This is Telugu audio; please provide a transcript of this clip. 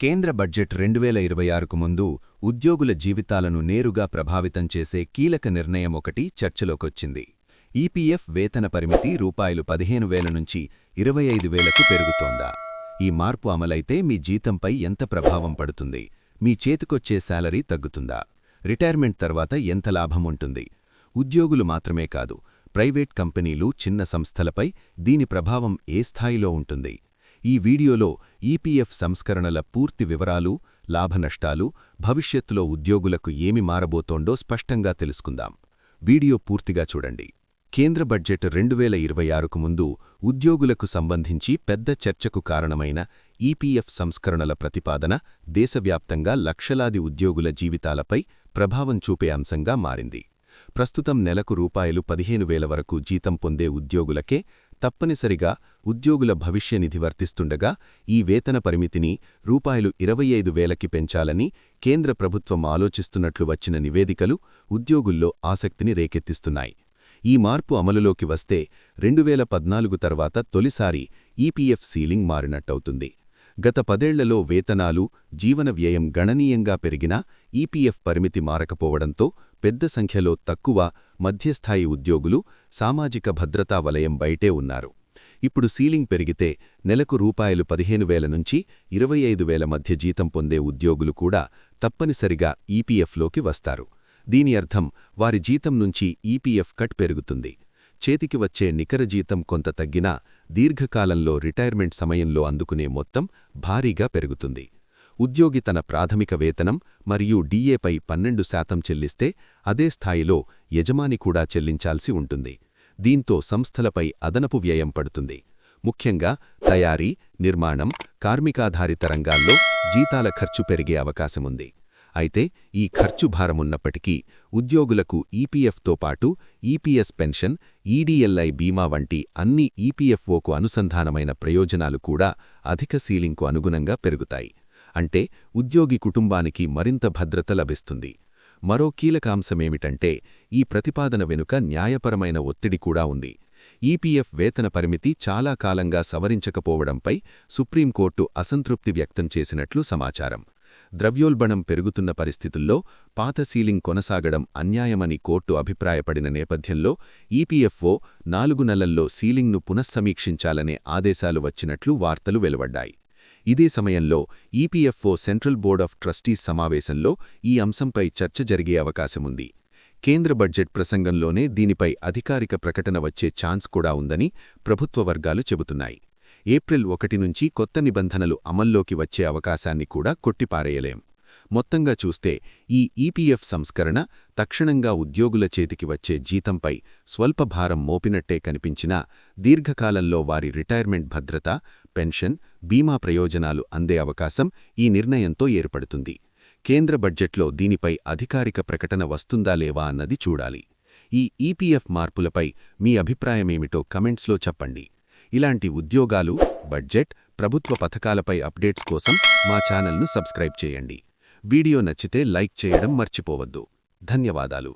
కేంద్ర బడ్జెట్ 2026కు ముందు ఉద్యోగుల జీవితాలను నేరుగా ప్రభావితం చేసే కీలక నిర్ణయం ఒకటి చర్చలోకొచ్చింది. ఈపీఎఫ్ వేతన పరిమితి రూ15,000 నుంచి 25,000కు పెరుగుతోందా? ఈ మార్పు అమలైతే మీ జీతంపై ఎంత ప్రభావం పడుతుంది? మీ చేతికొచ్చే శాలరీ తగ్గుతుందా? రిటైర్మెంట్ తర్వాత ఎంత లాభం ఉంటుంది? ఉద్యోగులు మాత్రమే కాదు, ప్రైవేట్ కంపెనీలు, చిన్న సంస్థలపై దీని ప్రభావం ఏ స్థాయిలో ఉంటుంది? ఈ వీడియోలో ఈపీఎఫ్ సంస్కరణల పూర్తి వివరాలు, లాభనష్టాలు, భవిష్యత్తులో ఉద్యోగులకు ఏమి మారబోతోందో స్పష్టంగా తెలుసుకుందాం. వీడియో పూర్తిగా చూడండి. కేంద్ర బడ్జెట్ 2026కు ముందు ఉద్యోగులకు సంబంధించి పెద్ద చర్చకు కారణమైన ఈపీఎఫ్ సంస్కరణల ప్రతిపాదన దేశవ్యాప్తంగా లక్షలాది ఉద్యోగుల జీవితాలపై ప్రభావం చూపే అంశంగా మారింది. ప్రస్తుతం నెలకు రూ15,000 వరకు జీతం పొందే ఉద్యోగులకే తప్పనిసరిగా ఉద్యోగుల భవిష్యనిధి వర్తిస్తుండగా ఈ వేతన పరిమితిని రూ25,000కి పెంచాలని కేంద్ర ప్రభుత్వం ఆలోచిస్తున్నట్లు వచ్చిన నివేదికలు ఉద్యోగుల్లో ఆసక్తిని రేకెత్తిస్తున్నాయి. ఈ మార్పు అమలులోకి వస్తే 2014 తర్వాత తొలిసారి ఈపీఎఫ్ సీలింగ్ మారినట్టవుతుంది. గత 10 ఏళ్లలో వేతనాలు, జీవన వ్యయం గణనీయంగా పెరిగినా ఈపీఎఫ్ పరిమితి మారకపోవడంతో పెద్ద సంఖ్యలో తక్కువ, మధ్యస్థాయి ఉద్యోగులు సామాజిక భద్రతా వలయం బయటే ఉన్నారు. ఇప్పుడు సీలింగ్ పెరిగితే నెలకు రూ15,000 నుంచి 25,000 మధ్య జీతం పొందే ఉద్యోగులు కూడా తప్పనిసరిగా ఈపీఎఫ్లోకి వస్తారు. దీని అర్థం వారి జీతం నుంచి ఈపీఎఫ్ కట్ పెరుగుతుంది. చేతికి వచ్చే నికర జీతం కొంత తగ్గినా దీర్ఘకాలంలో రిటైర్మెంట్ సమయంలో అందుకునే మొత్తం భారీగా పెరుగుతుంది. ఉద్యోగి తన ప్రాథమిక వేతనం మరియు డీఏపై 12% చెల్లిస్తే అదే స్థాయిలో యజమాని కూడా చెల్లించాల్సి ఉంటుంది. దీంతో సంస్థలపై అదనపు వ్యయం పడుతుంది. ముఖ్యంగా తయారీ, నిర్మాణం, కార్మికాధారిత రంగాల్లో జీతాల ఖర్చు పెరిగే అవకాశముంది. అయితే ఈ ఖర్చు భారమున్నప్పటికీ ఉద్యోగులకు ఈపీఎఫ్తో పాటు ఈపీఎస్ పెన్షన్, ఈడీఎల్ఐ బీమా వంటి అన్ని ఈపీఎఫ్ఓకు అనుసంధానమైన ప్రయోజనాలు కూడా అధిక సీలింగ్కు అనుగుణంగా పెరుగుతాయి. అంటే ఉద్యోగి కుటుంబానికి మరింత భద్రత లభిస్తుంది. మరో కీలక అంశమేమిటంటే ఈ ప్రతిపాదన వెనుక న్యాయపరమైన ఒత్తిడి కూడా ఉంది. ఈపీఎఫ్ వేతన పరిమితి చాలా కాలంగా సవరించకపోవడంపై సుప్రీంకోర్టు అసంతృప్తి వ్యక్తం చేసినట్లు సమాచారం. ద్రవ్యోల్బణం పెరుగుతున్న పరిస్థితుల్లో పాత సీలింగ్ కొనసాగడం అన్యాయమని కోర్టు అభిప్రాయపడిన నేపథ్యంలో ఈపీఎఫ్ఓ 4 నెలల్లో సీలింగ్ను పునఃసమీక్షించాలనే ఆదేశాలు వచ్చినట్లు వార్తలు వెలువడ్డాయి. ఇదే సమయంలో EPFO central board of trustees సమావేశంలో ఈ అంశంపై చర్చ జరిగే అవకాశముంది. కేంద్ర బడ్జెట్ ప్రసంగంలోనే దీనిపై అధికారిక ప్రకటన వచ్చే ఛాన్స్ కూడా ఉందని ప్రభుత్వ వర్గాలు చెబుతున్నాయి. ఏప్రిల్ 1 నుంచి కొత్త నిబంధనలు అమల్లోకి వచ్చే అవకాశాన్ని కూడా కొట్టిపారేయలేం. మొత్తంగా చూస్తే ఈ ఈపీఎఫ్ సంస్కరణ తక్షణంగా ఉద్యోగుల చేతికి వచ్చే జీతంపై స్వల్ప భారం మోపినట్టే కనిపించినా దీర్ఘకాలంలో వారి రిటైర్మెంట్ భద్రత, పెన్షన్, బీమా ప్రయోజనాలు అందే అవకాశం ఈ నిర్ణయంతో ఏర్పడుతుంది. కేంద్ర బడ్జెట్లో దీనిపై అధికారిక ప్రకటన వస్తుందా లేవా అన్నది చూడాలి. ఈ ఈపీఎఫ్ మార్పులపై మీ అభిప్రాయమేమిటో కమెంట్స్లో చెప్పండి. ఇలాంటి ఉద్యోగాలు, బడ్జెట్, ప్రభుత్వ పథకాలపై అప్డేట్స్ కోసం మా ఛానల్ను సబ్స్క్రైబ్ చేయండి. వీడియో నచ్చితే లైక్ చేయడం మర్చిపోవద్దు. ధన్యవాదాలు.